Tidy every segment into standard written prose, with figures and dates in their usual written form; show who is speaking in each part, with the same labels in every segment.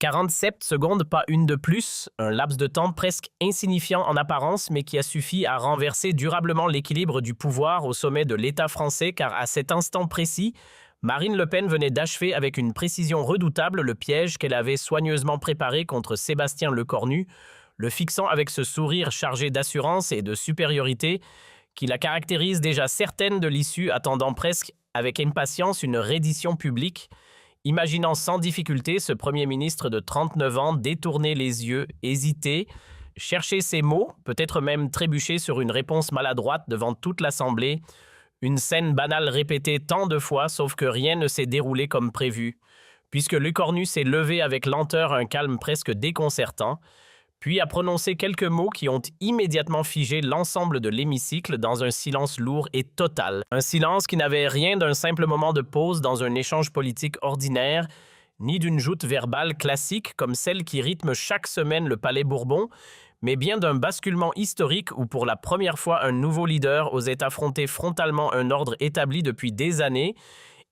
Speaker 1: 47 secondes, pas une de plus, un laps de temps presque insignifiant en apparence, mais qui a suffi à renverser durablement l'équilibre du pouvoir au sommet de l'État français, car à cet instant précis, Marine Le Pen venait d'achever avec une précision redoutable le piège qu'elle avait soigneusement préparé contre Sébastien Lecornu, le fixant avec ce sourire chargé d'assurance et de supériorité qui la caractérise, déjà certaine de l'issue, attendant presque avec impatience une reddition publique, imaginant sans difficulté ce Premier ministre de 39 ans détourner les yeux, hésiter, chercher ses mots, peut-être même trébucher sur une réponse maladroite devant toute l'Assemblée, une scène banale répétée tant de fois, sauf que rien ne s'est déroulé comme prévu, puisque Lecornu s'est levé avec lenteur, un calme presque déconcertant, puis a prononcé quelques mots qui ont immédiatement figé l'ensemble de l'hémicycle dans un silence lourd et total. Un silence qui n'avait rien d'un simple moment de pause dans un échange politique ordinaire, ni d'une joute verbale classique comme celle qui rythme chaque semaine le Palais Bourbon, mais bien d'un basculement historique où pour la première fois un nouveau leader osait affronter frontalement un ordre établi depuis des années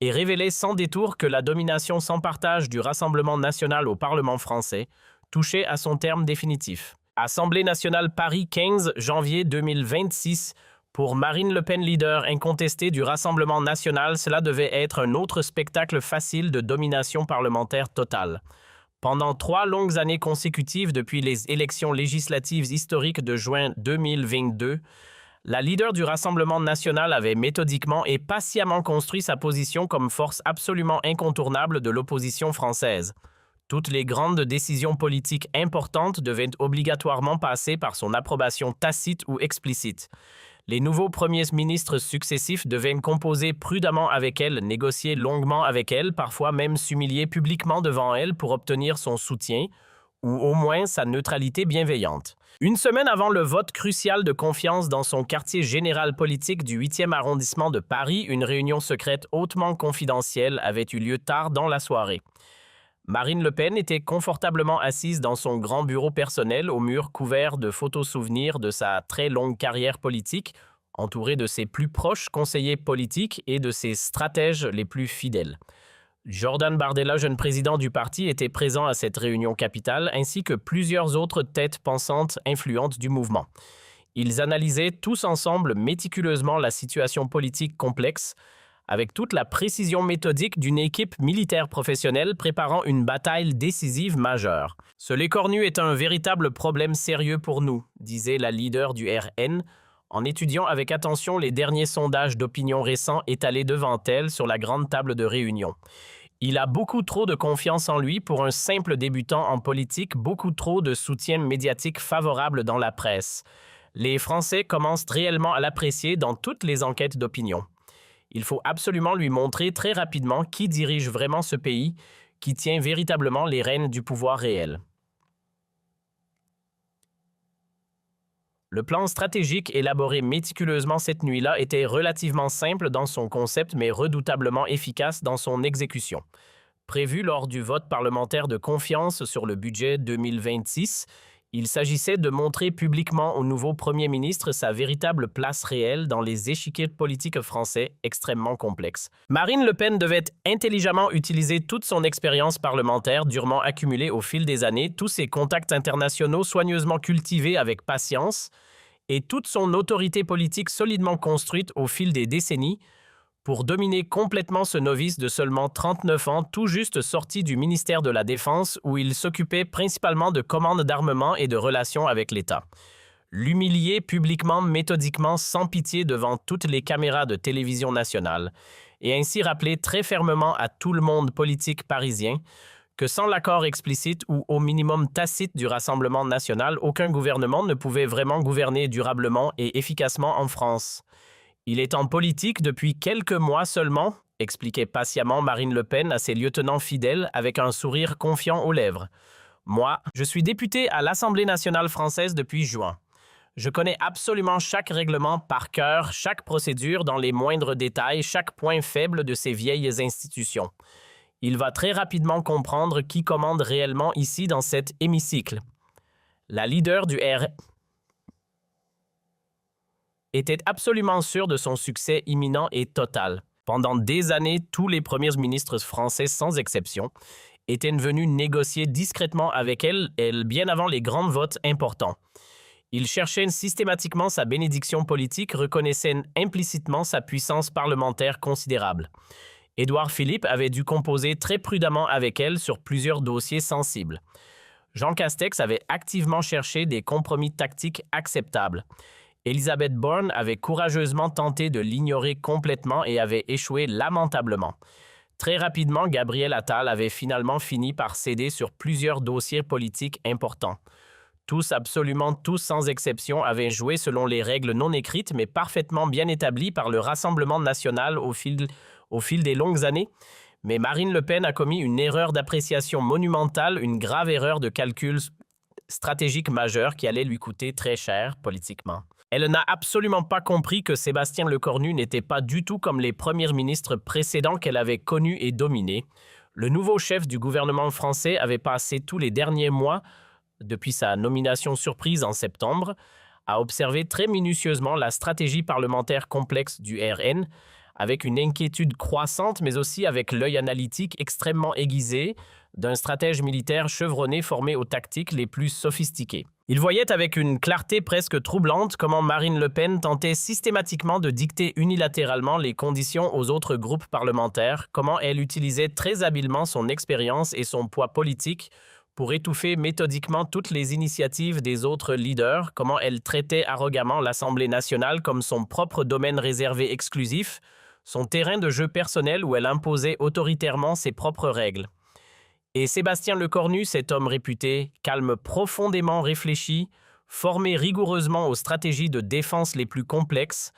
Speaker 1: et révélait sans détour que la domination sans partage du Rassemblement national au Parlement français touché à son terme définitif. Assemblée nationale Paris 15 janvier 2026. Pour Marine Le Pen, leader incontestée du Rassemblement national, cela devait être un autre spectacle facile de domination parlementaire totale. Pendant 3 longues années consécutives depuis les élections législatives historiques de juin 2022, la leader du Rassemblement national avait méthodiquement et patiemment construit sa position comme force absolument incontournable de l'opposition française. Toutes les grandes décisions politiques importantes devaient obligatoirement passer par son approbation tacite ou explicite. Les nouveaux premiers ministres successifs devaient composer prudemment avec elle, négocier longuement avec elle, parfois même s'humilier publiquement devant elle pour obtenir son soutien, ou au moins sa neutralité bienveillante. Une semaine avant le vote crucial de confiance dans son quartier général politique du 8e arrondissement de Paris, une réunion secrète hautement confidentielle avait eu lieu tard dans la soirée. Marine Le Pen était confortablement assise dans son grand bureau personnel au mur couvert de photos souvenirs de sa très longue carrière politique, entourée de ses plus proches conseillers politiques et de ses stratèges les plus fidèles. Jordan Bardella, jeune président du parti, était présent à cette réunion capitale, ainsi que plusieurs autres têtes pensantes influentes du mouvement. Ils analysaient tous ensemble méticuleusement la situation politique complexe, avec toute la précision méthodique d'une équipe militaire professionnelle préparant une bataille décisive majeure. « Ce Lecornu est un véritable problème sérieux pour nous », disait la leader du RN, en étudiant avec attention les derniers sondages d'opinion récents étalés devant elle sur la grande table de réunion. Il a beaucoup trop de confiance en lui pour un simple débutant en politique, beaucoup trop de soutien médiatique favorable dans la presse. Les Français commencent réellement à l'apprécier dans toutes les enquêtes d'opinion. Il faut absolument lui montrer très rapidement qui dirige vraiment ce pays, qui tient véritablement les rênes du pouvoir réel. Le plan stratégique élaboré méticuleusement cette nuit-là était relativement simple dans son concept mais redoutablement efficace dans son exécution. Prévu lors du vote parlementaire de confiance sur le budget 2026, il s'agissait de montrer publiquement au nouveau Premier ministre sa véritable place réelle dans les échiquiers politiques français extrêmement complexes. Marine Le Pen devait intelligemment utiliser toute son expérience parlementaire durement accumulée au fil des années, tous ses contacts internationaux soigneusement cultivés avec patience et toute son autorité politique solidement construite au fil des décennies pour dominer complètement ce novice de seulement 39 ans, tout juste sorti du ministère de la Défense où il s'occupait principalement de commandes d'armement et de relations avec l'État. L'humilier publiquement, méthodiquement, sans pitié devant toutes les caméras de télévision nationale, et ainsi rappeler très fermement à tout le monde politique parisien que sans l'accord explicite ou au minimum tacite du Rassemblement national, aucun gouvernement ne pouvait vraiment gouverner durablement et efficacement en France. Il est en politique depuis quelques mois seulement, expliquait patiemment Marine Le Pen à ses lieutenants fidèles avec un sourire confiant aux lèvres. Moi, je suis députée à l'Assemblée nationale française depuis juin. Je connais absolument chaque règlement par cœur, chaque procédure dans les moindres détails, chaque point faible de ces vieilles institutions. Il va très rapidement comprendre qui commande réellement ici dans cet hémicycle. La leader du RN était absolument sûr de son succès imminent et total. Pendant des années, tous les premiers ministres français, sans exception, était venu négocier discrètement avec elle bien avant les grands votes importants. Il cherchait systématiquement sa bénédiction politique, reconnaissait implicitement sa puissance parlementaire considérable. Édouard Philippe avait dû composer très prudemment avec elle sur plusieurs dossiers sensibles. Jean Castex avait activement cherché des compromis tactiques acceptables. Elisabeth Borne avait courageusement tenté de l'ignorer complètement et avait échoué lamentablement. Très rapidement, Gabriel Attal avait finalement fini par céder sur plusieurs dossiers politiques importants. Tous, absolument tous sans exception, avaient joué selon les règles non écrites mais parfaitement bien établies par le Rassemblement national au fil des longues années. Mais Marine Le Pen a commis une erreur d'appréciation monumentale, une grave erreur de calcul stratégique majeure qui allait lui coûter très cher politiquement. Elle n'a absolument pas compris que Sébastien Lecornu n'était pas du tout comme les premiers ministres précédents qu'elle avait connus et dominés. Le nouveau chef du gouvernement français avait passé tous les derniers mois, depuis sa nomination surprise en septembre, à observer très minutieusement la stratégie parlementaire complexe du RN, avec une inquiétude croissante, mais aussi avec l'œil analytique extrêmement aiguisé d'un stratège militaire chevronné formé aux tactiques les plus sophistiquées. Il voyait avec une clarté presque troublante comment Marine Le Pen tentait systématiquement de dicter unilatéralement les conditions aux autres groupes parlementaires, comment elle utilisait très habilement son expérience et son poids politique pour étouffer méthodiquement toutes les initiatives des autres leaders, comment elle traitait arrogamment l'Assemblée nationale comme son propre domaine réservé exclusif, son terrain de jeu personnel où elle imposait autoritairement ses propres règles. Et Sébastien Lecornu, cet homme réputé, calme profondément réfléchi, formé rigoureusement aux stratégies de défense les plus complexes,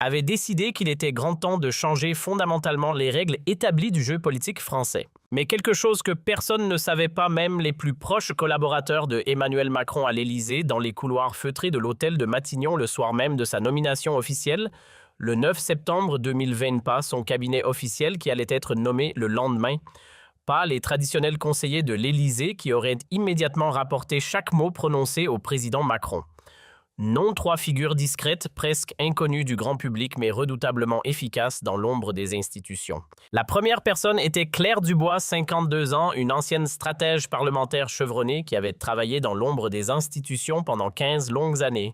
Speaker 1: avait décidé qu'il était grand temps de changer fondamentalement les règles établies du jeu politique français. Mais quelque chose que personne ne savait pas, même les plus proches collaborateurs de Emmanuel Macron à l'Élysée, dans les couloirs feutrés de l'hôtel de Matignon le soir même de sa nomination officielle, le 9 septembre 2020, pas son cabinet officiel qui allait être nommé le lendemain, pas les traditionnels conseillers de l'Élysée qui auraient immédiatement rapporté chaque mot prononcé au président Macron. Non, trois figures discrètes, presque inconnues du grand public, mais redoutablement efficaces dans l'ombre des institutions. La première personne était Claire Dubois, 52 ans, une ancienne stratège parlementaire chevronnée qui avait travaillé dans l'ombre des institutions pendant 15 longues années.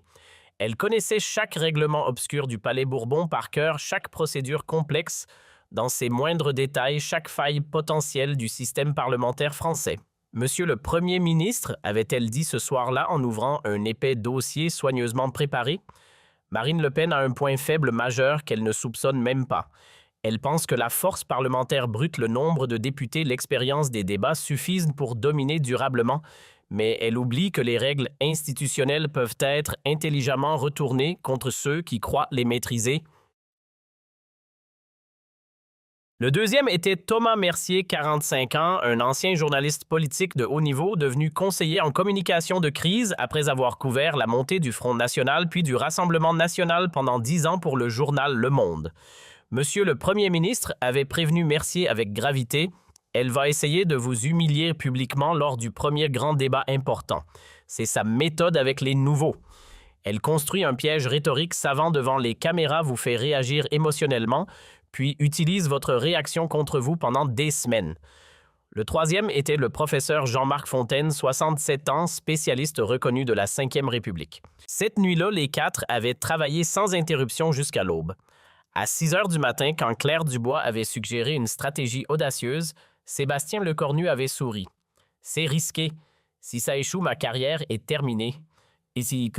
Speaker 1: Elle connaissait chaque règlement obscur du Palais Bourbon par cœur, chaque procédure complexe, dans ses moindres détails, chaque faille potentielle du système parlementaire français. Monsieur le Premier ministre, avait-elle dit ce soir-là en ouvrant un épais dossier soigneusement préparé, Marine Le Pen a un point faible majeur qu'elle ne soupçonne même pas. Elle pense que la force parlementaire brute, le nombre de députés, l'expérience des débats suffisent pour dominer durablement, mais elle oublie que les règles institutionnelles peuvent être intelligemment retournées contre ceux qui croient les maîtriser. Le deuxième était Thomas Mercier, 45 ans, un ancien journaliste politique de haut niveau devenu conseiller en communication de crise après avoir couvert la montée du Front national puis du Rassemblement national pendant 10 ans pour le journal Le Monde. Monsieur le Premier ministre avait prévenu Mercier avec gravité « Elle va essayer de vous humilier publiquement lors du premier grand débat important. C'est sa méthode avec les nouveaux. Elle construit un piège rhétorique savant devant les caméras, vous fait réagir émotionnellement, puis utilise votre réaction contre vous pendant des semaines. » Le troisième était le professeur Jean-Marc Fontaine, 67 ans, spécialiste reconnu de la Ve République. Cette nuit-là, les quatre avaient travaillé sans interruption jusqu'à l'aube. À 6 heures du matin, quand Claire Dubois avait suggéré une stratégie audacieuse, Sébastien Lecornu avait souri. « C'est risqué. Si ça échoue, ma carrière est terminée. » Si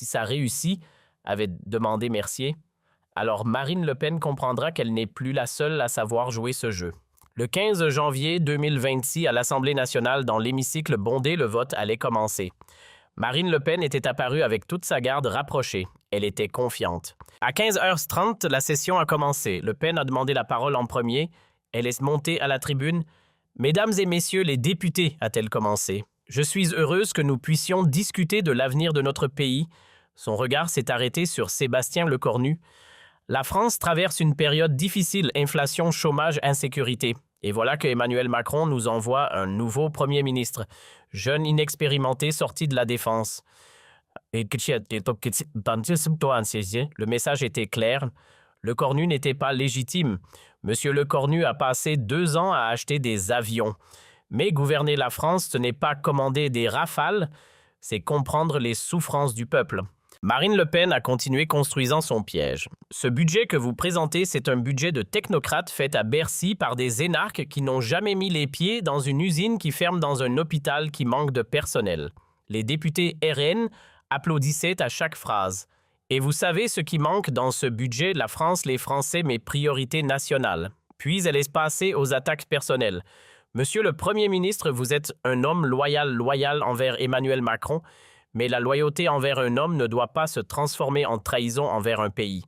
Speaker 1: ça réussit, avait demandé Mercier, alors Marine Le Pen comprendra qu'elle n'est plus la seule à savoir jouer ce jeu. Le 15 janvier 2026, à l'Assemblée nationale, dans l'hémicycle bondé, le vote allait commencer. Marine Le Pen était apparue avec toute sa garde rapprochée. Elle était confiante. À 15h30, la session a commencé. Le Pen a demandé la parole en premier. Elle est montée à la tribune. « Mesdames et messieurs les députés », a-t-elle commencé, « je suis heureuse que nous puissions discuter de l'avenir de notre pays. » Son regard s'est arrêté sur Sébastien Lecornu. « La France traverse une période difficile, inflation, chômage, insécurité. Et voilà que Emmanuel Macron nous envoie un nouveau Premier ministre, jeune inexpérimenté sorti de la Défense. » Le message était clair. Lecornu n'était pas légitime. Monsieur Lecornu a passé 2 ans à acheter des avions. Mais gouverner la France, ce n'est pas commander des rafales, c'est comprendre les souffrances du peuple. Marine Le Pen a continué construisant son piège. Ce budget que vous présentez, c'est un budget de technocrate fait à Bercy par des énarques qui n'ont jamais mis les pieds dans une usine qui ferme dans un hôpital qui manque de personnel. Les députés RN applaudissaient à chaque phrase. Et vous savez ce qui manque dans ce budget, la France, les Français, mes priorités nationales. Puis elle est passée aux attaques personnelles. Monsieur le Premier ministre, vous êtes un homme loyal envers Emmanuel Macron, mais la loyauté envers un homme ne doit pas se transformer en trahison envers un pays.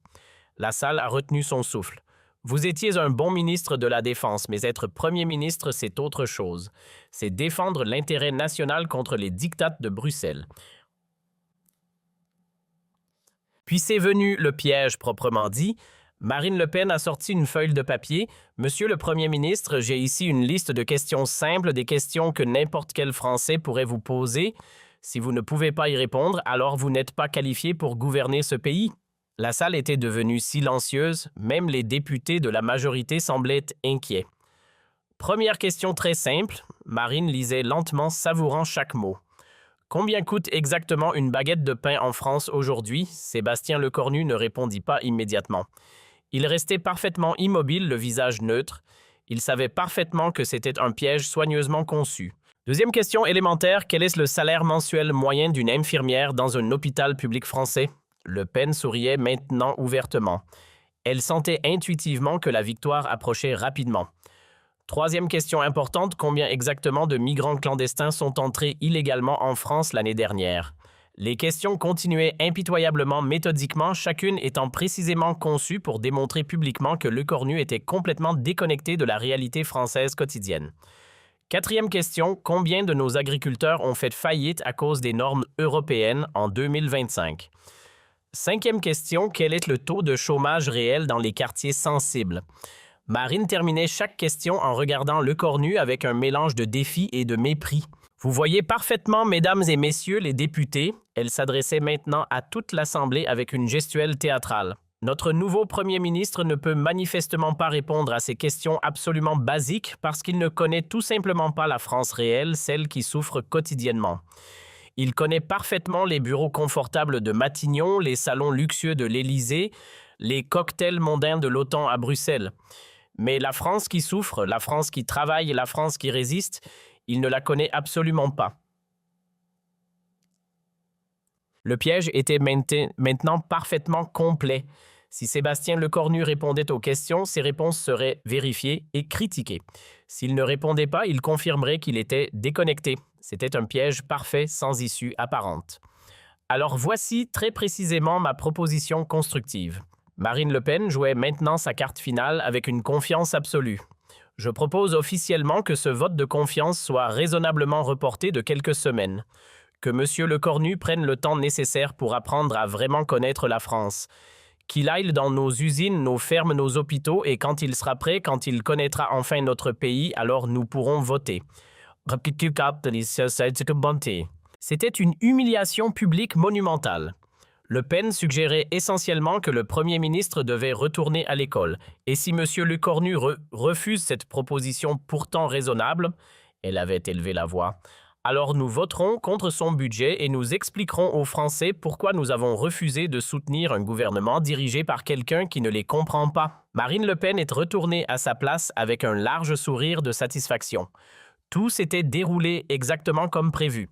Speaker 1: La salle a retenu son souffle. Vous étiez un bon ministre de la Défense, mais être Premier ministre, c'est autre chose. C'est défendre l'intérêt national contre les diktats de Bruxelles. Puis c'est venu le piège proprement dit. Marine Le Pen a sorti une feuille de papier. Monsieur le Premier ministre, j'ai ici une liste de questions simples, des questions que n'importe quel Français pourrait vous poser. Si vous ne pouvez pas y répondre, alors vous n'êtes pas qualifié pour gouverner ce pays. La salle était devenue silencieuse, même les députés de la majorité semblaient inquiets. Première question très simple, Marine lisait lentement, savourant chaque mot. Combien coûte exactement une baguette de pain en France aujourd'hui? Sébastien Lecornu ne répondit pas immédiatement. Il restait parfaitement immobile, le visage neutre. Il savait parfaitement que c'était un piège soigneusement conçu. Deuxième question élémentaire, quel est le salaire mensuel moyen d'une infirmière dans un hôpital public français? Le Pen souriait maintenant ouvertement. Elle sentait intuitivement que la victoire approchait rapidement. Troisième question importante, combien exactement de migrants clandestins sont entrés illégalement en France l'année dernière? Les questions continuaient impitoyablement, méthodiquement, chacune étant précisément conçue pour démontrer publiquement que Lecornu était complètement déconnecté de la réalité française quotidienne. Quatrième question, combien de nos agriculteurs ont fait faillite à cause des normes européennes en 2025? Cinquième question, quel est le taux de chômage réel dans les quartiers sensibles? Marine terminait chaque question en regardant Lecornu avec un mélange de défi et de mépris. Vous voyez parfaitement, mesdames et messieurs les députés, elle s'adressait maintenant à toute l'Assemblée avec une gestuelle théâtrale. Notre nouveau Premier ministre ne peut manifestement pas répondre à ces questions absolument basiques parce qu'il ne connaît tout simplement pas la France réelle, celle qui souffre quotidiennement. Il connaît parfaitement les bureaux confortables de Matignon, les salons luxueux de l'Élysée, les cocktails mondains de l'OTAN à Bruxelles. Mais la France qui souffre, la France qui travaille, la France qui résiste, il ne la connaît absolument pas. Le piège était maintenant parfaitement complet. Si Sébastien Lecornu répondait aux questions, ses réponses seraient vérifiées et critiquées. S'il ne répondait pas, il confirmerait qu'il était déconnecté. C'était un piège parfait, sans issue apparente. Alors voici très précisément ma proposition constructive. Marine Le Pen jouait maintenant sa carte finale avec une confiance absolue. Je propose officiellement que ce vote de confiance soit raisonnablement reporté de quelques semaines. Que M. Lecornu prenne le temps nécessaire pour apprendre à vraiment connaître la France. Qu'il aille dans nos usines, nos fermes, nos hôpitaux et quand il sera prêt, quand il connaîtra enfin notre pays, alors nous pourrons voter. C'était une humiliation publique monumentale. Le Pen suggérait essentiellement que le Premier ministre devait retourner à l'école. Et si M. Lecornu refuse cette proposition pourtant raisonnable, elle avait élevé la voix, alors nous voterons contre son budget et nous expliquerons aux Français pourquoi nous avons refusé de soutenir un gouvernement dirigé par quelqu'un qui ne les comprend pas. Marine Le Pen est retournée à sa place avec un large sourire de satisfaction. Tout s'était déroulé exactement comme prévu.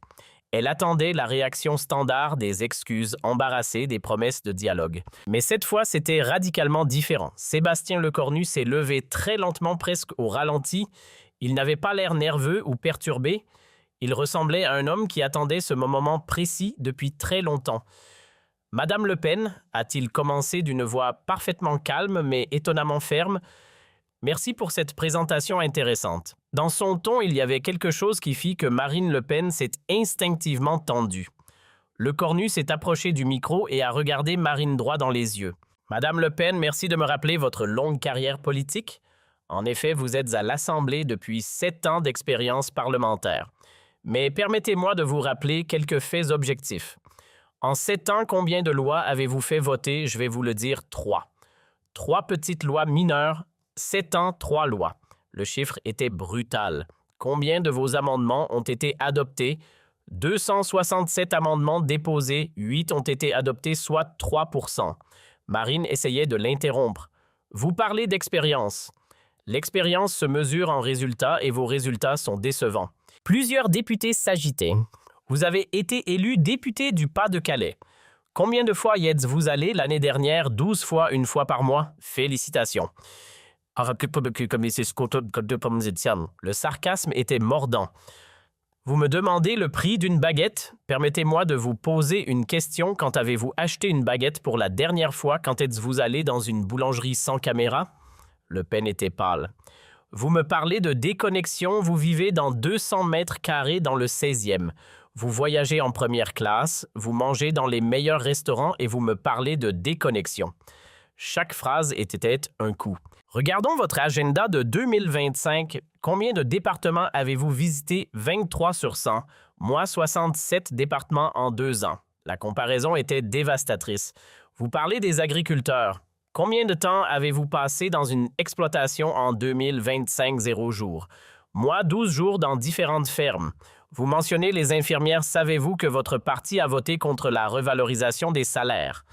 Speaker 1: Elle attendait la réaction standard des excuses embarrassées, des promesses de dialogue. Mais cette fois, c'était radicalement différent. Sébastien Lecornu s'est levé très lentement, presque au ralenti. Il n'avait pas l'air nerveux ou perturbé. Il ressemblait à un homme qui attendait ce moment précis depuis très longtemps. « Madame Le Pen », a-t-il commencé d'une voix parfaitement calme mais étonnamment ferme, « merci pour cette présentation intéressante. » Dans son ton, il y avait quelque chose qui fit que Marine Le Pen s'est instinctivement tendue. Lecornu s'est approché du micro et a regardé Marine droit dans les yeux. « Madame Le Pen, merci de me rappeler votre longue carrière politique. En effet, vous êtes à l'Assemblée depuis 7 ans d'expérience parlementaire. Mais permettez-moi de vous rappeler quelques faits objectifs. En 7 ans, combien de lois avez-vous fait voter? Je vais vous le dire, 3. 3 petites lois mineures, 7 ans, 3 lois. Le chiffre était brutal. Combien de vos amendements ont été adoptés? 267 amendements déposés, 8 ont été adoptés, soit 3%. Marine essayait de l'interrompre. Vous parlez d'expérience. L'expérience se mesure en résultats et vos résultats sont décevants. Plusieurs députés s'agitaient. Vous avez été élu député du Pas-de-Calais. Combien de fois y êtes-vous allé l'année dernière? 12 fois, une fois par mois? Félicitations. Le sarcasme était mordant. Vous me demandez le prix d'une baguette? Permettez-moi de vous poser une question. Quand avez-vous acheté une baguette pour la dernière fois? Quand êtes-vous allé dans une boulangerie sans caméra? Le Pen était pâle. Vous me parlez de déconnexion. Vous vivez dans 200 mètres carrés dans le 16e. Vous voyagez en première classe, vous mangez dans les meilleurs restaurants et vous me parlez de déconnexion. Chaque phrase était un coup. Regardons votre agenda de 2025. Combien de départements avez-vous visité? 23 sur 100. Moi, 67 départements en 2 ans. La comparaison était dévastatrice. Vous parlez des agriculteurs. Combien de temps avez-vous passé dans une exploitation en 2025 0 jours? Moi, 12 jours dans différentes fermes. Vous mentionnez les infirmières. Savez-vous que votre parti a voté contre la revalorisation des salaires?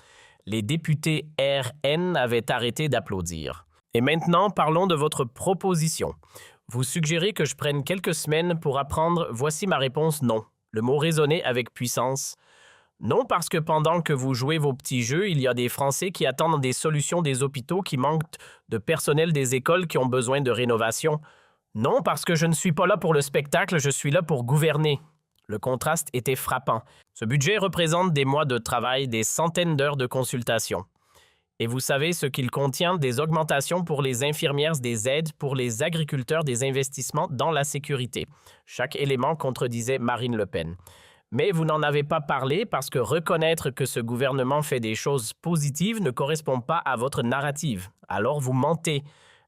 Speaker 1: Les députés RN avaient arrêté d'applaudir. Et maintenant, parlons de votre proposition. Vous suggérez que je prenne quelques semaines pour apprendre. Voici ma réponse: non. Le mot résonnait avec puissance. Non, parce que pendant que vous jouez vos petits jeux, il y a des Français qui attendent des solutions des hôpitaux, qui manquent de personnel des écoles, qui ont besoin de rénovation. Non, parce que je ne suis pas là pour le spectacle, je suis là pour gouverner. Le contraste était frappant. Ce budget représente des mois de travail, des centaines d'heures de consultation. Et vous savez ce qu'il contient? Des augmentations pour les infirmières, des aides pour les agriculteurs, des investissements dans la sécurité. Chaque élément contredisait Marine Le Pen. Mais vous n'en avez pas parlé parce que reconnaître que ce gouvernement fait des choses positives ne correspond pas à votre narrative. Alors vous mentez.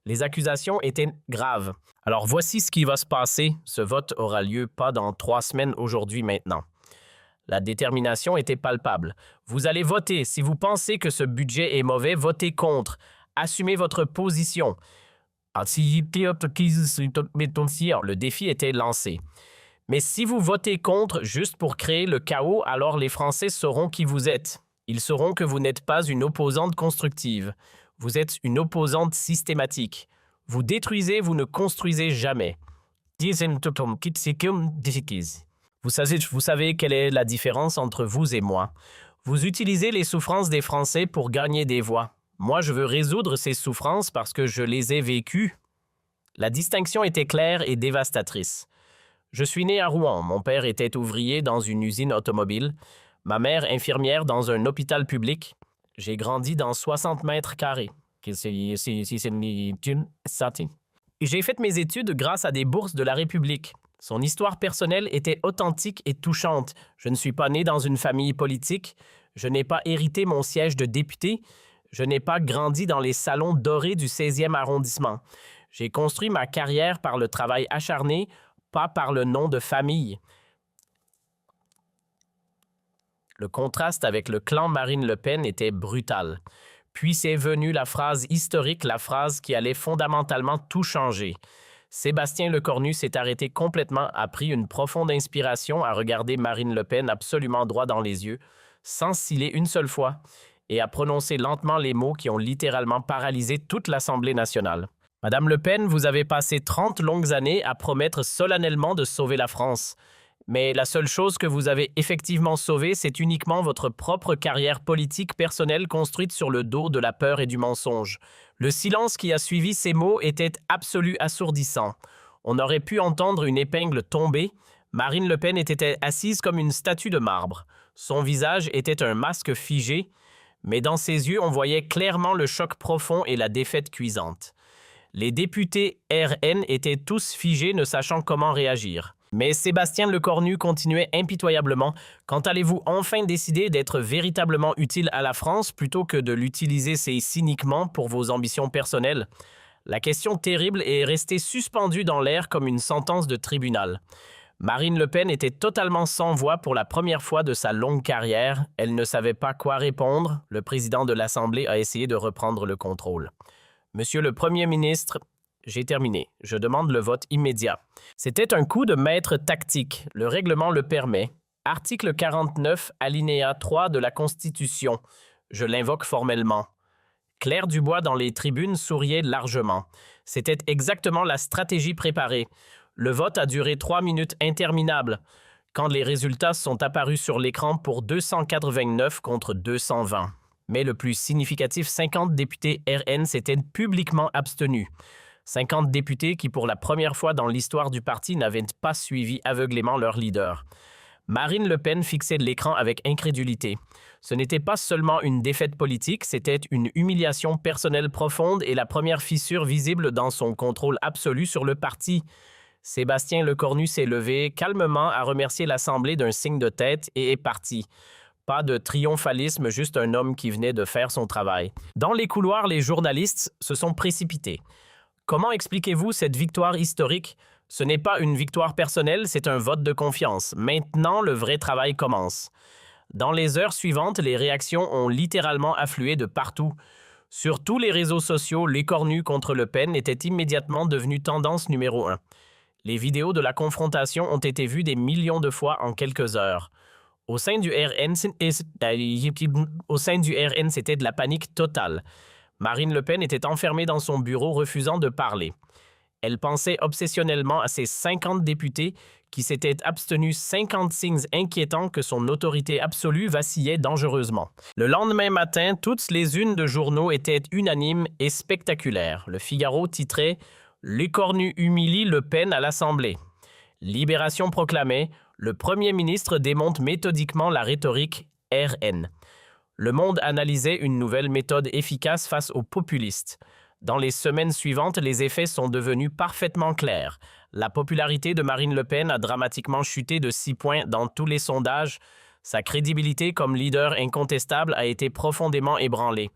Speaker 1: Les accusations étaient graves. Alors voici ce qui va se passer. Ce vote aura lieu pas dans 3 semaines, aujourd'hui, maintenant. La détermination était palpable. Vous allez voter. Si vous pensez que ce budget est mauvais, votez contre. Assumez votre position. Le défi était lancé. Mais si vous votez contre juste pour créer le chaos, alors les Français sauront qui vous êtes. Ils sauront que vous n'êtes pas une opposante constructive. Vous êtes une opposante systématique. Vous détruisez, vous ne construisez jamais. Vous savez quelle est la différence entre vous et moi. Vous utilisez les souffrances des Français pour gagner des voix. Moi, je veux résoudre ces souffrances parce que je les ai vécues. La distinction était claire et dévastatrice. Je suis né à Rouen. Mon père était ouvrier dans une usine automobile. Ma mère infirmière dans un hôpital public. J'ai grandi dans 60 mètres carrés. Et j'ai fait mes études grâce à des bourses de la République. Son histoire personnelle était authentique et touchante. Je ne suis pas né dans une famille politique. Je n'ai pas hérité mon siège de député. Je n'ai pas grandi dans les salons dorés du 16e arrondissement. J'ai construit ma carrière par le travail acharné, pas par le nom de famille. Le contraste avec le clan Marine Le Pen était brutal. Puis c'est venu la phrase historique, la phrase qui allait fondamentalement tout changer. Sébastien Lecornu s'est arrêté complètement, a pris une profonde inspiration à regarder Marine Le Pen absolument droit dans les yeux, sans ciller une seule fois, et a prononcé lentement les mots qui ont littéralement paralysé toute l'Assemblée nationale. Madame Le Pen, vous avez passé 30 longues années à promettre solennellement de sauver la France. Mais la seule chose que vous avez effectivement sauvée, c'est uniquement votre propre carrière politique personnelle construite sur le dos de la peur et du mensonge. Le silence qui a suivi ces mots était absolu, assourdissant. On aurait pu entendre une épingle tomber. Marine Le Pen était assise comme une statue de marbre. Son visage était un masque figé, mais dans ses yeux, on voyait clairement le choc profond et la défaite cuisante. Les députés RN étaient tous figés, ne sachant comment réagir. Mais Sébastien Lecornu continuait impitoyablement. Quand allez-vous enfin décider d'être véritablement utile à la France plutôt que de l'utiliser si cyniquement pour vos ambitions personnelles? La question terrible est restée suspendue dans l'air comme une sentence de tribunal. Marine Le Pen était totalement sans voix pour la première fois de sa longue carrière. Elle ne savait pas quoi répondre. Le président de l'Assemblée a essayé de reprendre le contrôle. Monsieur le Premier ministre, j'ai terminé. Je demande le vote immédiat. C'était un coup de maître tactique. Le règlement le permet. Article 49, alinéa 3 de la Constitution. Je l'invoque formellement. Claire Dubois dans les tribunes souriait largement. C'était exactement la stratégie préparée. Le vote a duré 3 minutes interminables, quand les résultats sont apparus sur l'écran pour 289 contre 220. Mais le plus significatif, 50 députés RN s'étaient publiquement abstenus. 50 députés qui, pour la première fois dans l'histoire du parti, n'avaient pas suivi aveuglément leur leader. Marine Le Pen fixait l'écran avec incrédulité. Ce n'était pas seulement une défaite politique, c'était une humiliation personnelle profonde et la première fissure visible dans son contrôle absolu sur le parti. Sébastien Lecornu s'est levé calmement à remercier l'Assemblée d'un signe de tête et est parti. Pas de triomphalisme, juste un homme qui venait de faire son travail. Dans les couloirs, les journalistes se sont précipités. Comment expliquez-vous cette victoire historique? Ce n'est pas une victoire personnelle, c'est un vote de confiance. Maintenant, le vrai travail commence. Dans les heures suivantes, les réactions ont littéralement afflué de partout. Sur tous les réseaux sociaux, Lecornu contre Le Pen était immédiatement devenu tendance numéro 1. Les vidéos de la confrontation ont été vues des millions de fois en quelques heures. Au sein du RN, c'était de la panique totale. Marine Le Pen était enfermée dans son bureau refusant de parler. Elle pensait obsessionnellement à ses 50 députés qui s'étaient abstenus, 50 signes inquiétants que son autorité absolue vacillait dangereusement. Le lendemain matin, toutes les unes de journaux étaient unanimes et spectaculaires. Le Figaro titrait « Lecornu humilie Le Pen à l'Assemblée ». Libération proclamée, le Premier ministre démonte méthodiquement la rhétorique RN. Le Monde analysait une nouvelle méthode efficace face aux populistes. Dans les semaines suivantes, les effets sont devenus parfaitement clairs. La popularité de Marine Le Pen a dramatiquement chuté de 6 points dans tous les sondages. Sa crédibilité comme leader incontestable a été profondément ébranlée.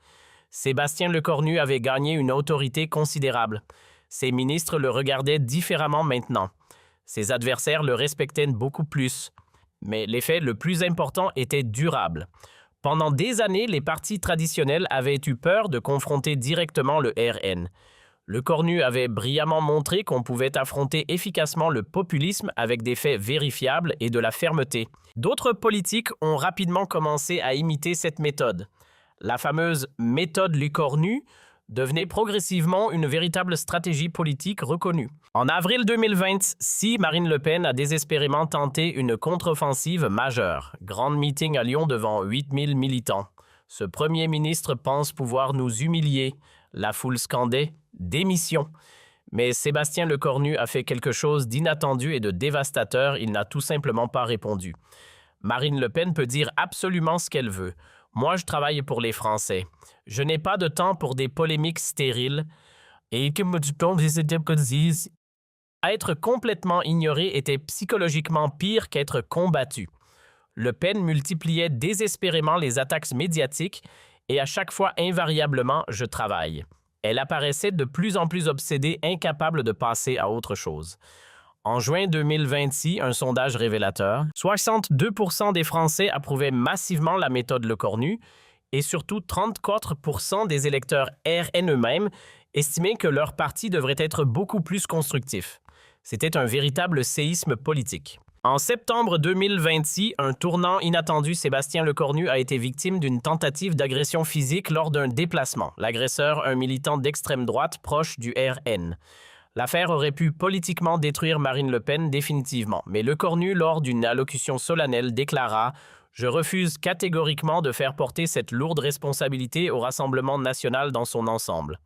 Speaker 1: Sébastien Lecornu avait gagné une autorité considérable. Ses ministres le regardaient différemment maintenant. Ses adversaires le respectaient beaucoup plus. Mais l'effet le plus important était durable. Pendant des années, les partis traditionnels avaient eu peur de confronter directement le RN. Lecornu avait brillamment montré qu'on pouvait affronter efficacement le populisme avec des faits vérifiables et de la fermeté. D'autres politiques ont rapidement commencé à imiter cette méthode. La fameuse méthode Lecornu devenait progressivement une véritable stratégie politique reconnue. En avril 2026, Marine Le Pen a désespérément tenté une contre-offensive majeure. Grand meeting à Lyon devant 8000 militants. Ce Premier ministre pense pouvoir nous humilier. La foule scandait « Démission ». Mais Sébastien Lecornu a fait quelque chose d'inattendu et de dévastateur, il n'a tout simplement pas répondu. Marine Le Pen peut dire absolument ce qu'elle veut. Moi, je travaille pour les Français. Je n'ai pas de temps pour des polémiques stériles. Et être complètement ignoré était psychologiquement pire qu'être combattu. Le Pen multipliait désespérément les attaques médiatiques et à chaque fois invariablement « je travaille ». Elle apparaissait de plus en plus obsédée, incapable de passer à autre chose. En juin 2026, un sondage révélateur, 62% des Français approuvaient massivement la méthode Lecornu et surtout 34% des électeurs RN eux-mêmes estimaient que leur parti devrait être beaucoup plus constructif. C'était un véritable séisme politique. En septembre 2026, un tournant inattendu, Sébastien Lecornu a été victime d'une tentative d'agression physique lors d'un déplacement. L'agresseur, un militant d'extrême droite proche du RN. L'affaire aurait pu politiquement détruire Marine Le Pen définitivement, mais Lecornu, lors d'une allocution solennelle, déclara « Je refuse catégoriquement de faire porter cette lourde responsabilité au Rassemblement national dans son ensemble. »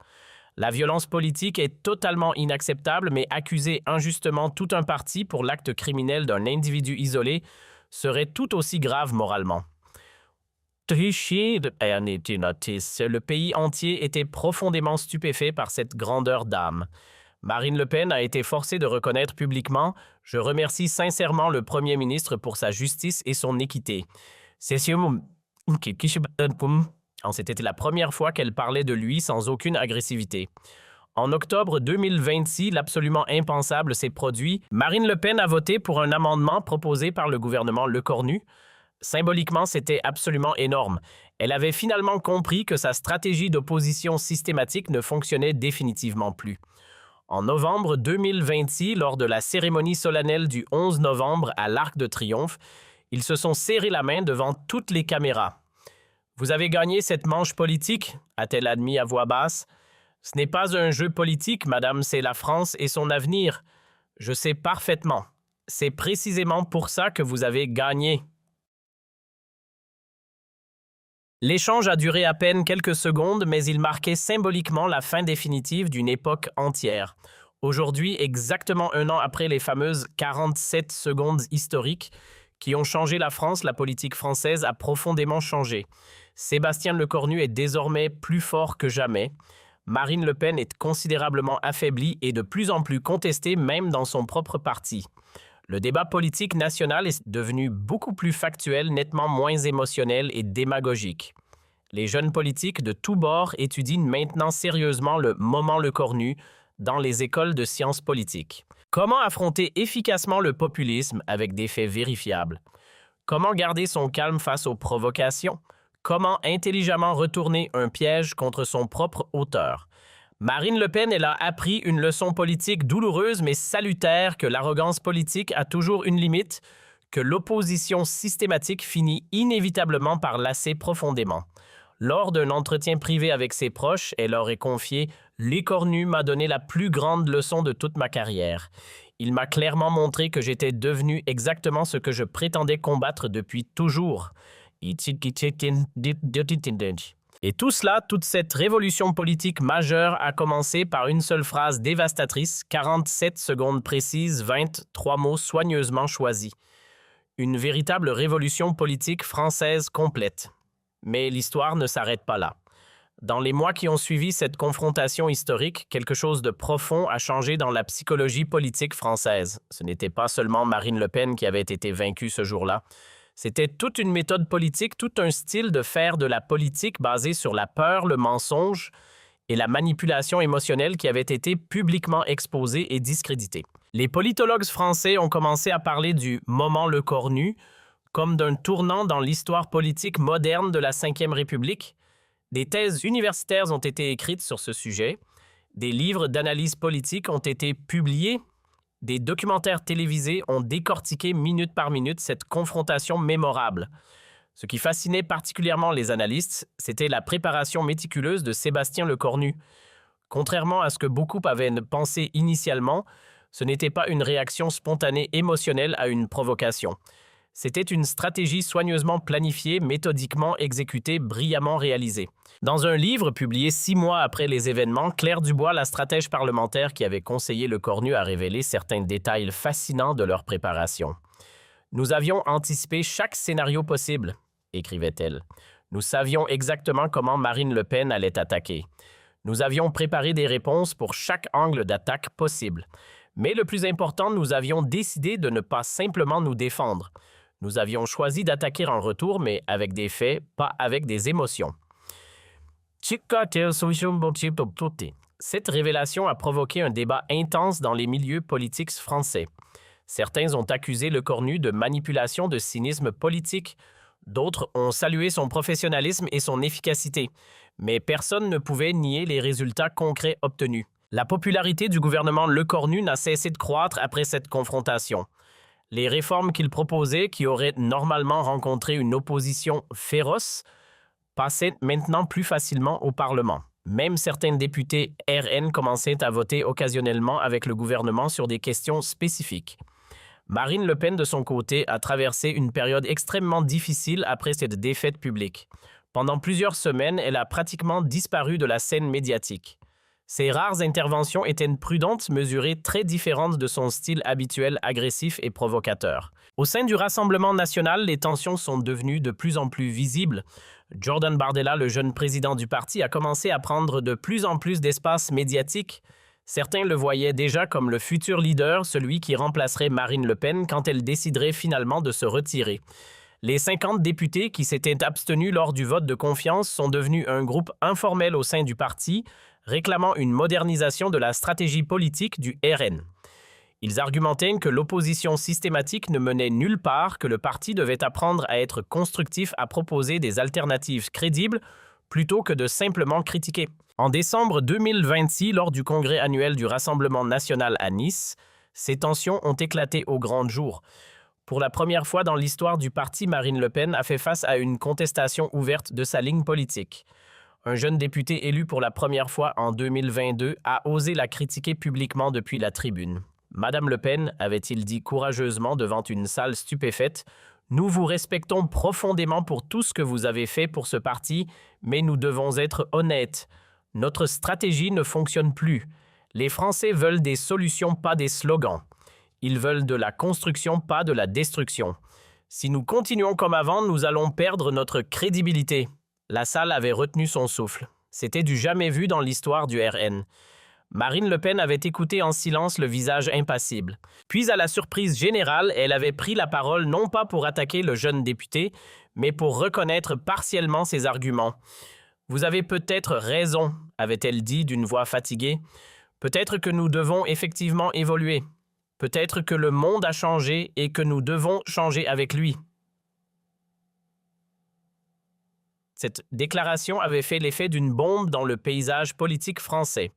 Speaker 1: La violence politique est totalement inacceptable, mais accuser injustement tout un parti pour l'acte criminel d'un individu isolé serait tout aussi grave moralement. Le pays entier était profondément stupéfait par cette grandeur d'âme. Marine Le Pen a été forcée de reconnaître publiquement « Je remercie sincèrement le Premier ministre pour sa justice et son équité. » C'était la première fois qu'elle parlait de lui sans aucune agressivité. En octobre 2026, l'absolument impensable s'est produit. Marine Le Pen a voté pour un amendement proposé par le gouvernement Lecornu. Symboliquement, c'était absolument énorme. Elle avait finalement compris que sa stratégie d'opposition systématique ne fonctionnait définitivement plus. En novembre 2026, lors de la cérémonie solennelle du 11 novembre à l'Arc de Triomphe, ils se sont serrés la main devant toutes les caméras. « Vous avez gagné cette manche politique » a-t-elle admis à voix basse. « Ce n'est pas un jeu politique, madame, c'est la France et son avenir. Je sais parfaitement. C'est précisément pour ça que vous avez gagné. » L'échange a duré à peine quelques secondes, mais il marquait symboliquement la fin définitive d'une époque entière. Aujourd'hui, exactement un an après les fameuses 47 secondes historiques qui ont changé la France, la politique française a profondément changé. Sébastien Lecornu est désormais plus fort que jamais. Marine Le Pen est considérablement affaiblie et de plus en plus contestée même dans son propre parti. Le débat politique national est devenu beaucoup plus factuel, nettement moins émotionnel et démagogique. Les jeunes politiques de tous bords étudient maintenant sérieusement le moment Lecornu dans les écoles de sciences politiques. Comment affronter efficacement le populisme avec des faits vérifiables? Comment garder son calme face aux provocations? Comment intelligemment retourner un piège contre son propre auteur? Marine Le Pen, elle a appris une leçon politique douloureuse mais salutaire que l'arrogance politique a toujours une limite, que l'opposition systématique finit inévitablement par lasser profondément. Lors d'un entretien privé avec ses proches, elle aurait confié « Lecornu m'a donné la plus grande leçon de toute ma carrière. Il m'a clairement montré que j'étais devenu exactement ce que je prétendais combattre depuis toujours. » Et tout cela, toute cette révolution politique majeure a commencé par une seule phrase dévastatrice, 47 secondes précises, 23 mots soigneusement choisis. Une véritable révolution politique française complète. Mais l'histoire ne s'arrête pas là. Dans les mois qui ont suivi cette confrontation historique, quelque chose de profond a changé dans la psychologie politique française. Ce n'était pas seulement Marine Le Pen qui avait été vaincue ce jour-là. C'était toute une méthode politique, tout un style de faire de la politique basé sur la peur, le mensonge et la manipulation émotionnelle qui avait été publiquement exposée et discréditée. Les politologues français ont commencé à parler du « moment Lecornu » comme d'un tournant dans l'histoire politique moderne de la Ve République. Des thèses universitaires ont été écrites sur ce sujet, des livres d'analyse politique ont été publiés, des documentaires télévisés ont décortiqué minute par minute cette confrontation mémorable. Ce qui fascinait particulièrement les analystes, c'était la préparation méticuleuse de Sébastien Lecornu. Contrairement à ce que beaucoup avaient pensé initialement, ce n'était pas une réaction spontanée émotionnelle à une provocation. C'était une stratégie soigneusement planifiée, méthodiquement exécutée, brillamment réalisée. Dans un livre publié 6 mois après les événements, Claire Dubois, la stratège parlementaire qui avait conseillé Lecornu, a révélé certains détails fascinants de leur préparation. « Nous avions anticipé chaque scénario possible », écrivait-elle. « Nous savions exactement comment Marine Le Pen allait attaquer. Nous avions préparé des réponses pour chaque angle d'attaque possible. Mais le plus important, nous avions décidé de ne pas simplement nous défendre. Nous avions choisi d'attaquer en retour, mais avec des faits, pas avec des émotions. » Cette révélation a provoqué un débat intense dans les milieux politiques français. Certains ont accusé Lecornu de manipulation de cynisme politique. D'autres ont salué son professionnalisme et son efficacité. Mais personne ne pouvait nier les résultats concrets obtenus. La popularité du gouvernement Lecornu n'a cessé de croître après cette confrontation. Les réformes qu'il proposait, qui auraient normalement rencontré une opposition féroce, passaient maintenant plus facilement au Parlement. Même certains députés RN commençaient à voter occasionnellement avec le gouvernement sur des questions spécifiques. Marine Le Pen, de son côté, a traversé une période extrêmement difficile après cette défaite publique. Pendant plusieurs semaines, elle a pratiquement disparu de la scène médiatique. Ses rares interventions étaient prudentes, mesurées, très différentes de son style habituel agressif et provocateur. Au sein du Rassemblement national, les tensions sont devenues de plus en plus visibles. Jordan Bardella, le jeune président du parti, a commencé à prendre de plus en plus d'espace médiatique. Certains le voyaient déjà comme le futur leader, celui qui remplacerait Marine Le Pen quand elle déciderait finalement de se retirer. Les 50 députés qui s'étaient abstenus lors du vote de confiance sont devenus un groupe informel au sein du parti, réclamant une modernisation de la stratégie politique du RN. Ils argumentaient que l'opposition systématique ne menait nulle part, que le parti devait apprendre à être constructif, à proposer des alternatives crédibles, plutôt que de simplement critiquer. En décembre 2026, lors du congrès annuel du Rassemblement national à Nice, ces tensions ont éclaté au grand jour. Pour la première fois dans l'histoire du parti, Marine Le Pen a fait face à une contestation ouverte de sa ligne politique. Un jeune député élu pour la première fois en 2022 a osé la critiquer publiquement depuis la tribune. Madame Le Pen, avait-il dit courageusement devant une salle stupéfaite, « Nous vous respectons profondément pour tout ce que vous avez fait pour ce parti, mais nous devons être honnêtes. Notre stratégie ne fonctionne plus. Les Français veulent des solutions, pas des slogans. Ils veulent de la construction, pas de la destruction. Si nous continuons comme avant, nous allons perdre notre crédibilité. » La salle avait retenu son souffle. C'était du jamais vu dans l'histoire du RN. Marine Le Pen avait écouté en silence, le visage impassible. Puis, à la surprise générale, elle avait pris la parole non pas pour attaquer le jeune député, mais pour reconnaître partiellement ses arguments. « Vous avez peut-être raison », avait-elle dit d'une voix fatiguée. « Peut-être que nous devons effectivement évoluer. Peut-être que le monde a changé et que nous devons changer avec lui. » Cette déclaration avait fait l'effet d'une bombe dans le paysage politique français.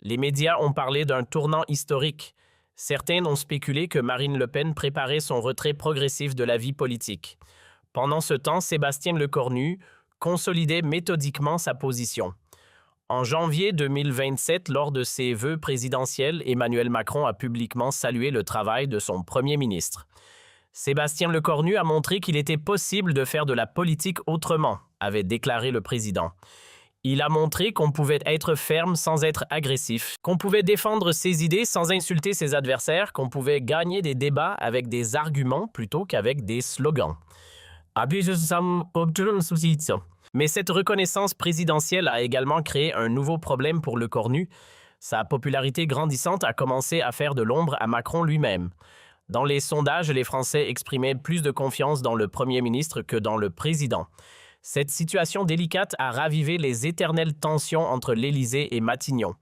Speaker 1: Les médias ont parlé d'un tournant historique. Certains ont spéculé que Marine Le Pen préparait son retrait progressif de la vie politique. Pendant ce temps, Sébastien Lecornu consolidait méthodiquement sa position. En janvier 2027, lors de ses vœux présidentiels, Emmanuel Macron a publiquement salué le travail de son Premier ministre. Sébastien Lecornu a montré qu'il était possible de faire de la politique autrement, avait déclaré le président. Il a montré qu'on pouvait être ferme sans être agressif, qu'on pouvait défendre ses idées sans insulter ses adversaires, qu'on pouvait gagner des débats avec des arguments plutôt qu'avec des slogans. Mais cette reconnaissance présidentielle a également créé un nouveau problème pour Lecornu. Sa popularité grandissante a commencé à faire de l'ombre à Macron lui-même. Dans les sondages, les Français exprimaient plus de confiance dans le Premier ministre que dans le président. Cette situation délicate a ravivé les éternelles tensions entre l'Élysée et Matignon.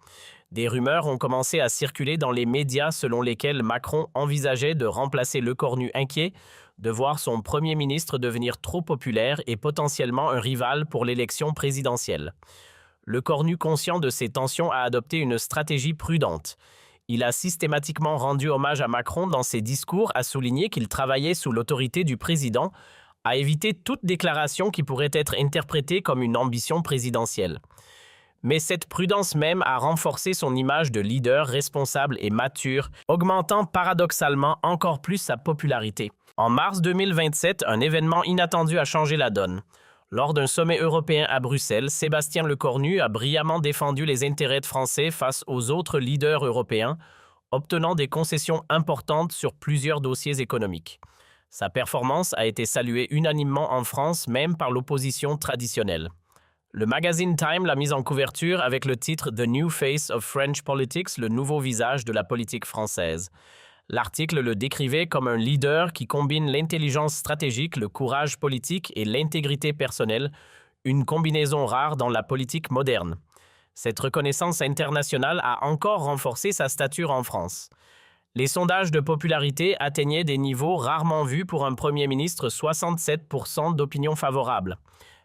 Speaker 1: Des rumeurs ont commencé à circuler dans les médias selon lesquelles Macron envisageait de remplacer Lecornu, inquiet de voir son Premier ministre devenir trop populaire et potentiellement un rival pour l'élection présidentielle. Lecornu, conscient de ces tensions, a adopté une stratégie prudente. Il a systématiquement rendu hommage à Macron dans ses discours, a souligné qu'il travaillait sous l'autorité du président, a évité toute déclaration qui pourrait être interprétée comme une ambition présidentielle. Mais cette prudence même a renforcé son image de leader responsable et mature, augmentant paradoxalement encore plus sa popularité. En mars 2027, un événement inattendu a changé la donne. Lors d'un sommet européen à Bruxelles, Sébastien Lecornu a brillamment défendu les intérêts de Français face aux autres leaders européens, obtenant des concessions importantes sur plusieurs dossiers économiques. Sa performance a été saluée unanimement en France, même par l'opposition traditionnelle. Le magazine Time l'a mise en couverture avec le titre « The New Face of French Politics », le nouveau visage de la politique française. L'article le décrivait comme un leader qui combine l'intelligence stratégique, le courage politique et l'intégrité personnelle, une combinaison rare dans la politique moderne. Cette reconnaissance internationale a encore renforcé sa stature en France. Les sondages de popularité atteignaient des niveaux rarement vus pour un Premier ministre, 67% d'opinion favorable.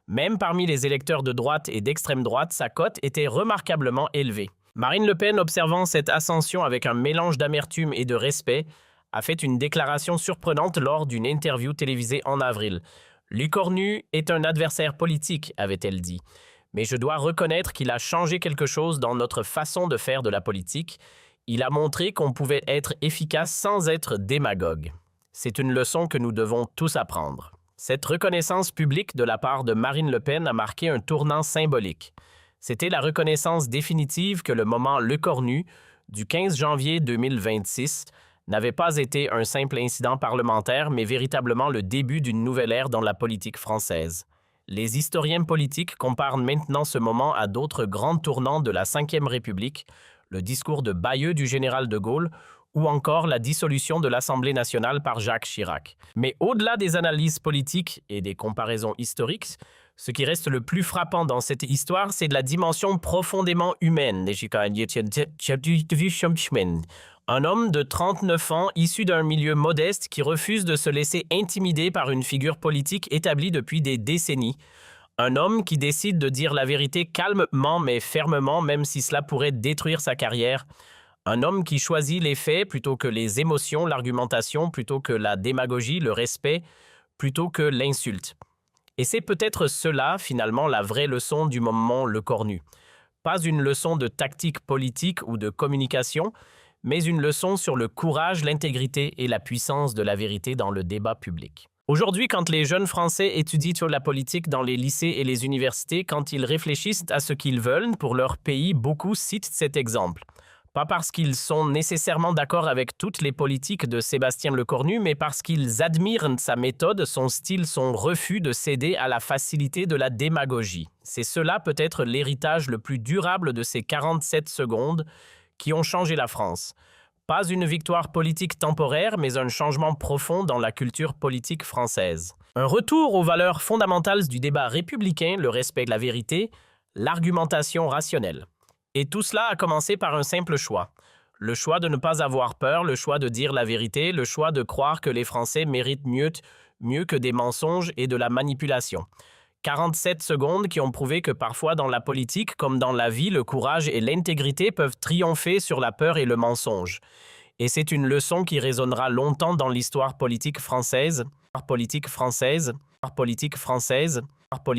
Speaker 1: Même parmi les électeurs de droite et d'extrême droite, sa cote était remarquablement élevée. Marine Le Pen, observant cette ascension avec un mélange d'amertume et de respect, a fait une déclaration surprenante lors d'une interview télévisée en avril. « Lecornu est un adversaire politique », avait-elle dit. « Mais je dois reconnaître qu'il a changé quelque chose dans notre façon de faire de la politique. Il a montré qu'on pouvait être efficace sans être démagogue. C'est une leçon que nous devons tous apprendre. » Cette reconnaissance publique de la part de Marine Le Pen a marqué un tournant symbolique. C'était la reconnaissance définitive que le moment Lecornu, du 15 janvier 2026, n'avait pas été un simple incident parlementaire, mais véritablement le début d'une nouvelle ère dans la politique française. Les historiens politiques comparent maintenant ce moment à d'autres grands tournants de la Ve République, le discours de Bayeux du général de Gaulle, ou encore la dissolution de l'Assemblée nationale par Jacques Chirac. Mais au-delà des analyses politiques et des comparaisons historiques, Ce qui reste le plus frappant dans cette histoire, c'est de la dimension profondément humaine. Un homme de 39 ans, issu d'un milieu modeste, qui refuse de se laisser intimider par une figure politique établie depuis des décennies. Un homme qui décide de dire la vérité calmement mais fermement, même si cela pourrait détruire sa carrière. Un homme qui choisit les faits plutôt que les émotions, l'argumentation plutôt que la démagogie, le respect plutôt que l'insulte. Et c'est peut-être cela, finalement, la vraie leçon du moment Le Cornu. Pas une leçon de tactique politique ou de communication, mais une leçon sur le courage, l'intégrité et la puissance de la vérité dans le débat public. Aujourd'hui, quand les jeunes Français étudient sur la politique dans les lycées et les universités, quand ils réfléchissent à ce qu'ils veulent pour leur pays, beaucoup citent cet exemple. Pas parce qu'ils sont nécessairement d'accord avec toutes les politiques de Sébastien Lecornu, mais parce qu'ils admirent sa méthode, son style, son refus de céder à la facilité de la démagogie. C'est cela peut-être l'héritage le plus durable de ces 47 secondes qui ont changé la France. Pas une victoire politique temporaire, mais un changement profond dans la culture politique française. Un retour aux valeurs fondamentales du débat républicain, le respect de la vérité, l'argumentation rationnelle. Et tout cela a commencé par un simple choix. Le choix de ne pas avoir peur, le choix de dire la vérité, le choix de croire que les Français méritent mieux que des mensonges et de la manipulation. 47 secondes qui ont prouvé que parfois dans la politique, comme dans la vie, le courage et l'intégrité peuvent triompher sur la peur et le mensonge. Et c'est une leçon qui résonnera longtemps dans l'histoire politique française,